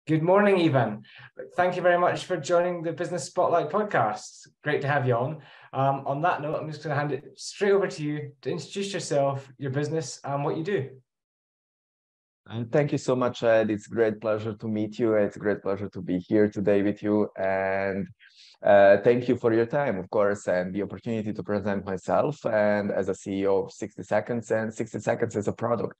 Good morning, Ivan. Thank you very much for joining the Business Spotlight podcast. Great to have you on. On that note, I'm just going to hand it straight over to you to introduce yourself, your business, and what you do. And thank you so much, Ed. It's a great pleasure to meet you. It's a great pleasure to be here today with you. And thank you for your time, of course, and the opportunity to present myself and as a CEO of 60 Seconds and 60 Seconds as a product.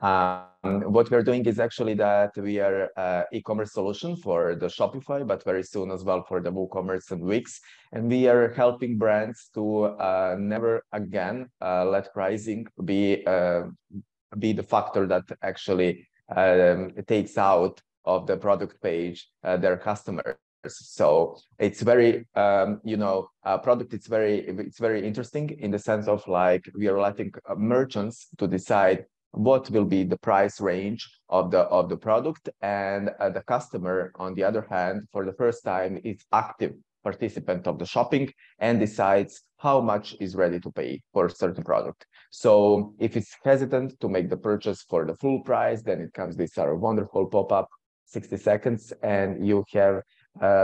What we're doing is actually that we are e-commerce solution for the Shopify, but very soon as well for the WooCommerce and Wix. And we are helping brands to never again let pricing be the factor that actually takes out of the product page their customers. So it's very product. It's very interesting in the sense of like we are letting merchants to decide what will be the price range of the product, and the customer, on the other hand, for the first time, is active participant of the shopping and decides how much is ready to pay for a certain product. So if it's hesitant to make the purchase for the full price, then it comes this wonderful pop-up 60 seconds, and you have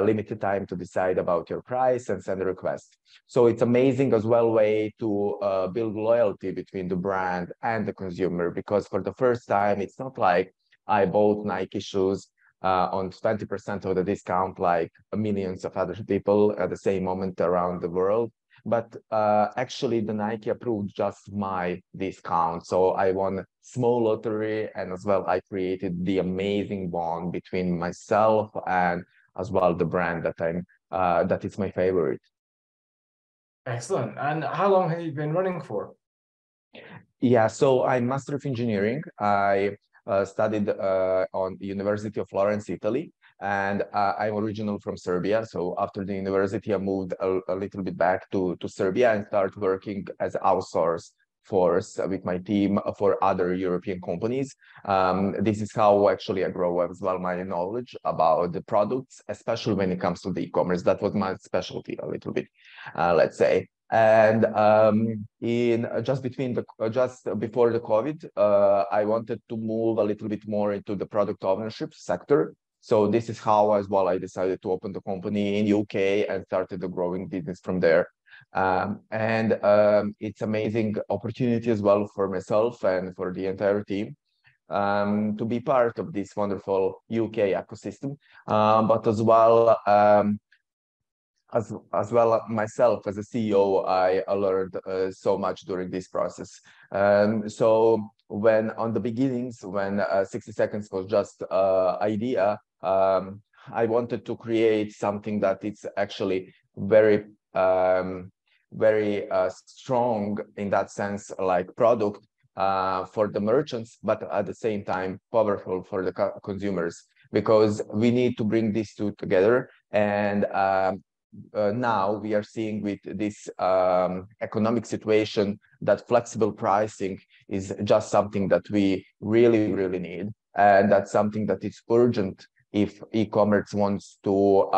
limited time to decide about your price and send a request. So it's amazing as well way to build loyalty between the brand and the consumer, because for the first time, it's not like I bought Nike shoes on 20% of the discount like millions of other people at the same moment around the world. But actually the Nike approved just my discount. So I won small lottery, and as well I created the amazing bond between myself and as well the brand that is my favorite. Excellent. And how long have you been running for? Yeah, so I'm Master of Engineering. I studied on the University of Florence, Italy, and I'm original from Serbia. So after the university, I moved a little bit back to Serbia and started working as outsourced force with my team for other European companies. This is how actually I grow as well my knowledge about the products, especially when it comes to the e-commerce. That was my specialty a little bit, let's say. And just before the COVID, I wanted to move a little bit more into the product ownership sector. So this is how as well I decided to open the company in UK and started the growing business from there. It's amazing opportunity as well for myself and for the entire team to be part of this wonderful UK ecosystem, but as well. As well myself as a CEO, I learned so much during this process. So when on the beginnings, when 60 Seconds was just idea, I wanted to create something that it's actually very strong in that sense, like product for the merchants, but at the same time powerful for the consumers, because we need to bring these two together. And now we are seeing with this economic situation that flexible pricing is just something that we really, really need. And that's something that is urgent if e-commerce wants to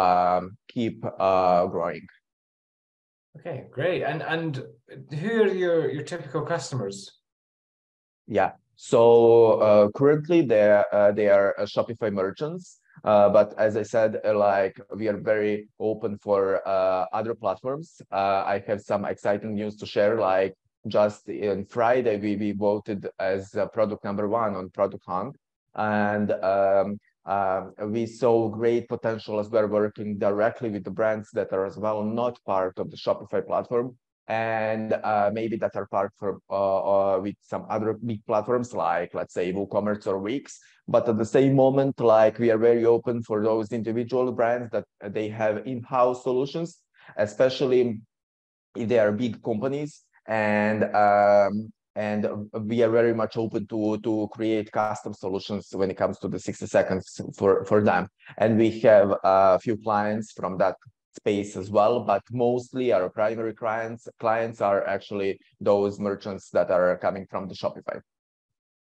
keep growing. Okay, great. And who are your typical customers? Yeah, so currently they are Shopify merchants. But as I said, like we are very open for other platforms. I have some exciting news to share. Like just on Friday, we voted as product #1 on Product Hunt, and we saw great potential as we're working directly with the brands that are as well not part of the Shopify platform, and maybe that are part with some other big platforms like, let's say, WooCommerce or Wix. But at the same moment, like we are very open for those individual brands that they have in-house solutions, especially if they are big companies. And we are very much open to create custom solutions when it comes to the 60 seconds for them. And we have a few clients from that space as well, but mostly our primary clients are actually those merchants that are coming from the Shopify.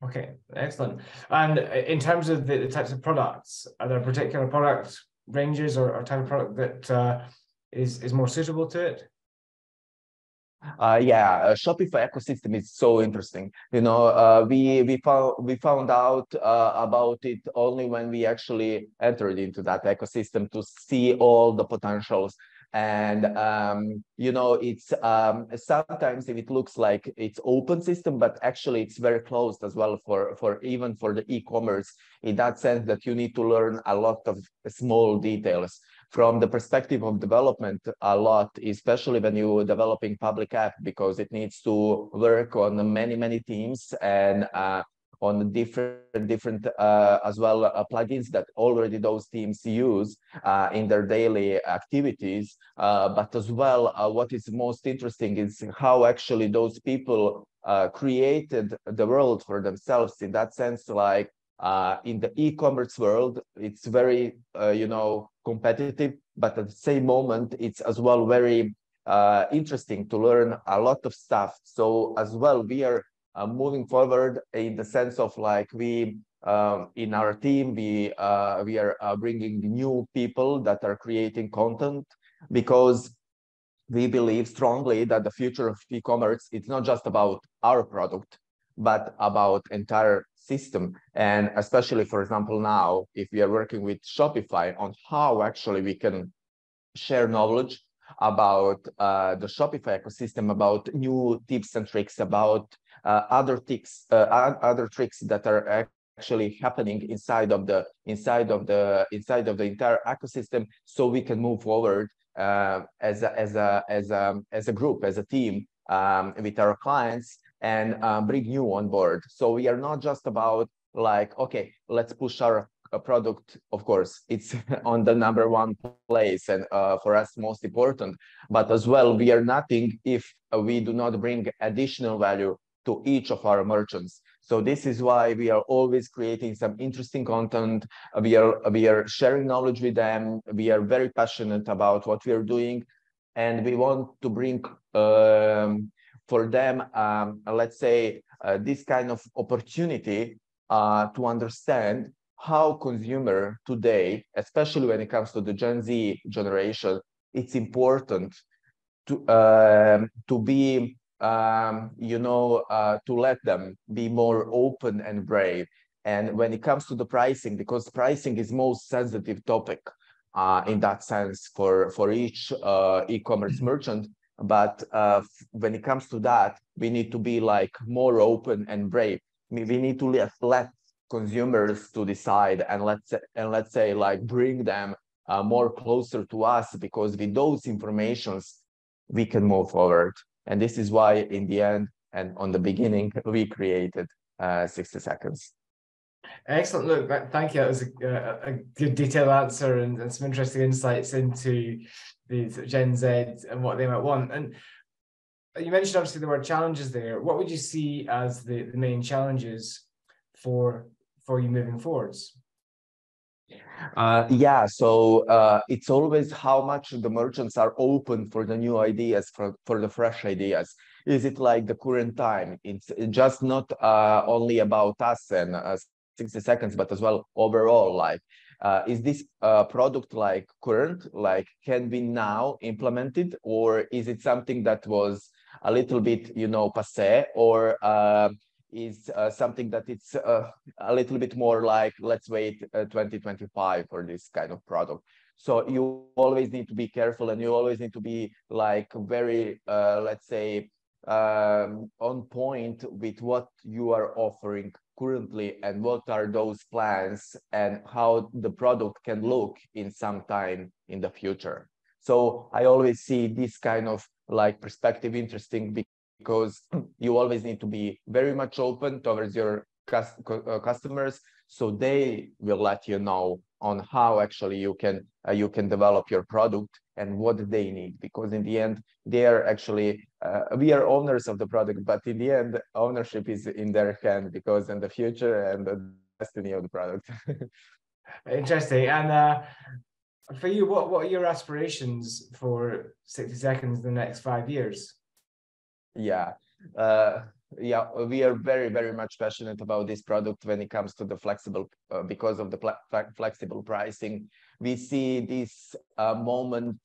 Okay, excellent. And in terms of the types of products, are there particular product ranges or type of product that is more suitable to it? Shopify ecosystem is so interesting. We found out about it only when we actually entered into that ecosystem to see all the potentials. And it's sometimes if it looks like it's open system, but actually it's very closed as well for even for the e-commerce, in that sense that you need to learn a lot of small details from the perspective of development a lot, especially when you're developing public app, because it needs to work on many teams and on different as well plugins that already those teams use in their daily activities. But as well, what is most interesting is how actually those people created the world for themselves, in that sense, like in the e-commerce world, it's very, competitive, but at the same moment, it's as well very interesting to learn a lot of stuff. So as well, we are moving forward in the sense of like in our team, we are bringing new people that are creating content, because we believe strongly that the future of e-commerce, it's not just about our product, but about entire system. And especially, for example, now, if we are working with Shopify on how actually we can share knowledge about the Shopify ecosystem, about new tips and tricks, about other tricks that are actually happening inside of the entire ecosystem, so we can move forward as a group, as a team, with our clients, and bring new on board. So we are not just about like, okay, let's push our product. Of course, it's on the number one place, and for us most important, but as well, we are nothing if we do not bring additional value to each of our merchants. So this is why we are always creating some interesting content. We are sharing knowledge with them. We are very passionate about what we are doing, and we want to bring for them, let's say, this kind of opportunity to understand how consumer today, especially when it comes to the Gen Z generation, it's important to be, to let them be more open and brave. And when it comes to the pricing, because pricing is most sensitive topic in that sense for each e-commerce merchant. But when it comes to that, we need to be like more open and brave. We need to let consumers to decide, and let's say like bring them more closer to us, because with those informations we can move forward. And this is why in the end and on the beginning we created 60 Seconds. Excellent. Look, thank you. That was a good detailed answer and some interesting insights into the Gen Z and what they might want. And you mentioned obviously there were challenges there. What would you see as the main challenges for you moving forwards? So it's always how much the merchants are open for the new ideas, for the fresh ideas. Is it like the current time? It's just not only about us and 60 Seconds, but as well overall, like is this product like current, like can be now implemented, or is it something that was a little bit, passé, or is something that it's a little bit more like, let's wait 2025 for this kind of product. So you always need to be careful, and you always need to be like very, let's say, on point with what you are offering currently, and what are those plans, and how the product can look in some time in the future. So I always see this kind of like perspective interesting, because you always need to be very much open towards your customers, so they will let you know on how actually you can develop your product and what they need, because in the end they are actually we are owners of the product, but in the end ownership is in their hand, because in the future and the destiny of the product. Interesting. And for you, what are your aspirations for 60 Seconds in the next 5 years? Yeah, we are very much passionate about this product when it comes to the flexible, because of the flexible pricing. We see this moment,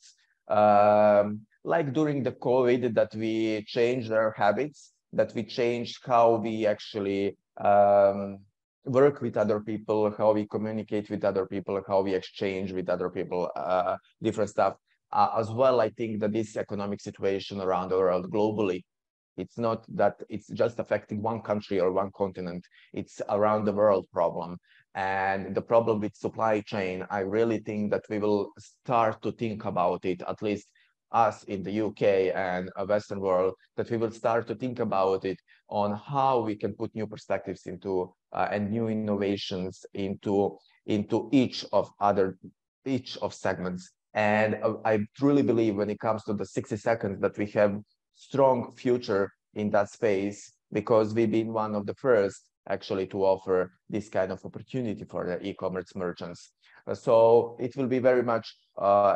like during the COVID, that we changed our habits, that we changed how we actually work with other people, how we communicate with other people, how we exchange with other people, different stuff. As well, I think that this economic situation around the world globally, it's not that it's just affecting one country or one continent, it's around the world problem. And the problem with supply chain, I really think that we will start to think about it, at least us in the UK and a Western world, that we will start to think about it on how we can put new perspectives into and new innovations into each of segments. And I truly believe when it comes to the 60 seconds that we have strong future in that space, because we've been one of the first actually to offer this kind of opportunity for the e-commerce merchants. So it will be very much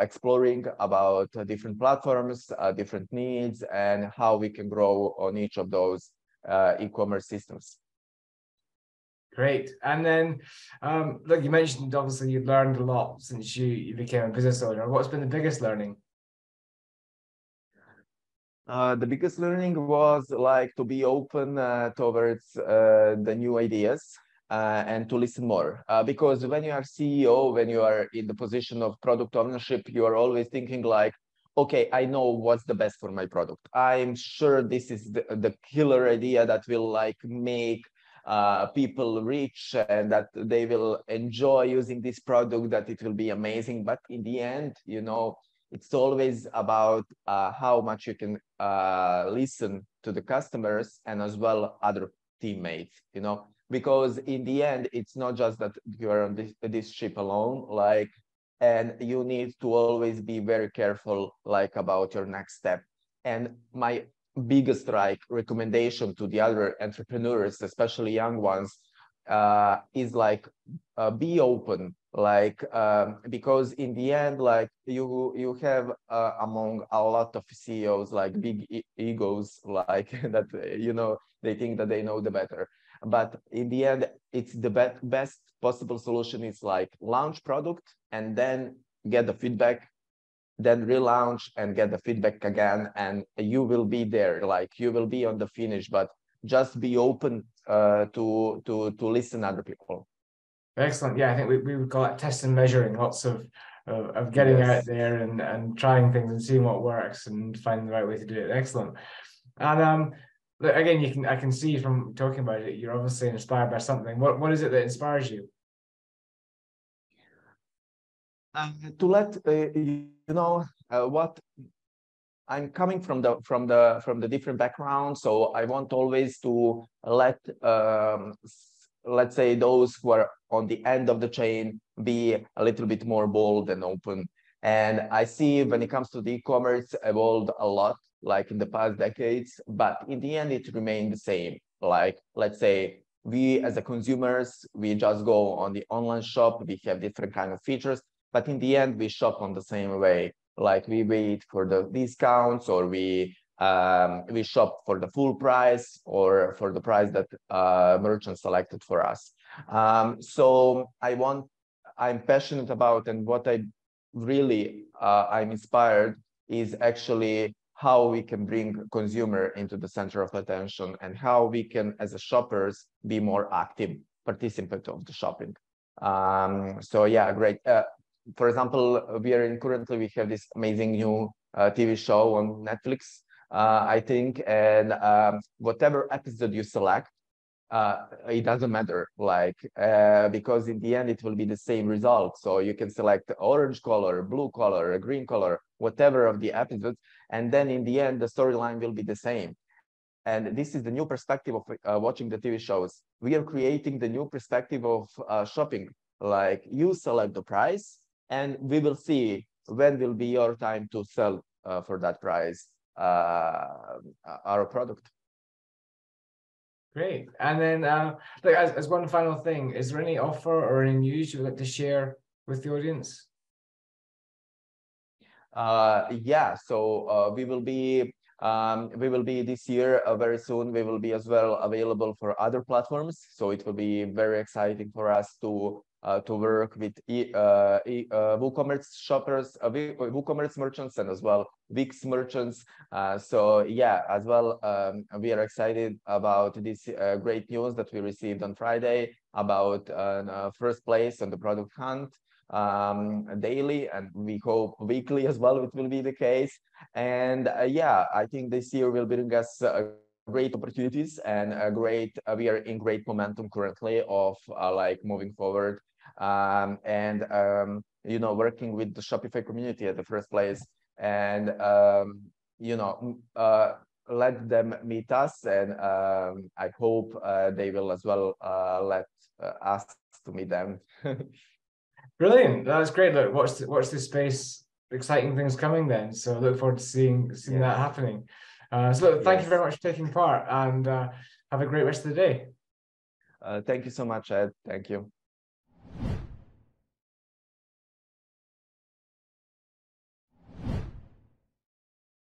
exploring about different platforms, different needs, and how we can grow on each of those e-commerce systems. Great. And then, look, you mentioned obviously you've learned a lot since you became a business owner. What's been the biggest learning? The biggest learning was like to be open towards the new ideas and to listen more. Because when you are CEO, when you are in the position of product ownership, you are always thinking like, okay, I know what's the best for my product. I'm sure this is the killer idea that will like make people rich and that they will enjoy using this product, that it will be amazing. But in the end, you know, it's always about how much you can listen to the customers and as well other teammates, you know, because in the end, it's not just that you are on this ship alone, like, and you need to always be very careful, like, about your next step. And my biggest like recommendation to the other entrepreneurs, especially young ones, is like be open, like because in the end, like you have among a lot of CEOs like big egos, like that, you know, they think that they know the better. But in the end, it's the best possible solution is like launch product and then get the feedback, then relaunch and get the feedback again, and you will be there, like you will be on the finish. But just be open to listen other people. Excellent. Yeah, I think we would call it test and measuring, lots of getting Yes. out there and trying things and seeing what works and finding the right way to do it. Excellent. And look, again, I can see from talking about it, you're obviously inspired by something. What is it that inspires you? To let you know what I'm coming from the different background, so I want always to let let's say those who are on the end of the chain be a little bit more bold and open. And I see when it comes to the e-commerce evolved a lot, like in the past decades, but in the end it remained the same. Like, let's say we as a consumers, we just go on the online shop, we have different kind of features, but in the end we shop on the same way. Like we wait for the discounts, or we shop for the full price or for the price that merchant selected for us. So I'm passionate about, and what I really I'm inspired is actually how we can bring consumer into the center of attention, and how we can, as a shoppers, be more active participant of the shopping. So yeah, great. For example, currently we have this amazing new TV show on Netflix, I think, and whatever episode you select, it doesn't matter, like because in the end it will be the same result. So you can select orange color, blue color, green color, whatever of the episodes, and then in the end the storyline will be the same. And this is the new perspective of watching the TV shows. We are creating the new perspective of shopping. Like you select the price, and we will see when will be your time to sell for that price our product. Great. And then, look, as one final thing, is there any offer or any news you'd like to share with the audience? Yeah, so we will be this year very soon. We will be as well available for other platforms. So it will be very exciting for us to to work with WooCommerce shoppers, WooCommerce merchants, and as well Wix merchants. So yeah, as well, we are excited about this great news that we received on Friday about first place on the product hunt daily, and we hope weekly as well it will be the case. And yeah, I think this year will bring us great opportunities and a great we are in great momentum currently of like moving forward, and you know, working with the Shopify community at the first place, and you know, let them meet us, and I hope they will as well let us to meet them. Brilliant. That's great. Look, watch this space. Exciting things coming then. So look forward to seeing that happening. So look, thank you very much for taking part, and have a great rest of the day. Thank you so much, Ed. Thank you.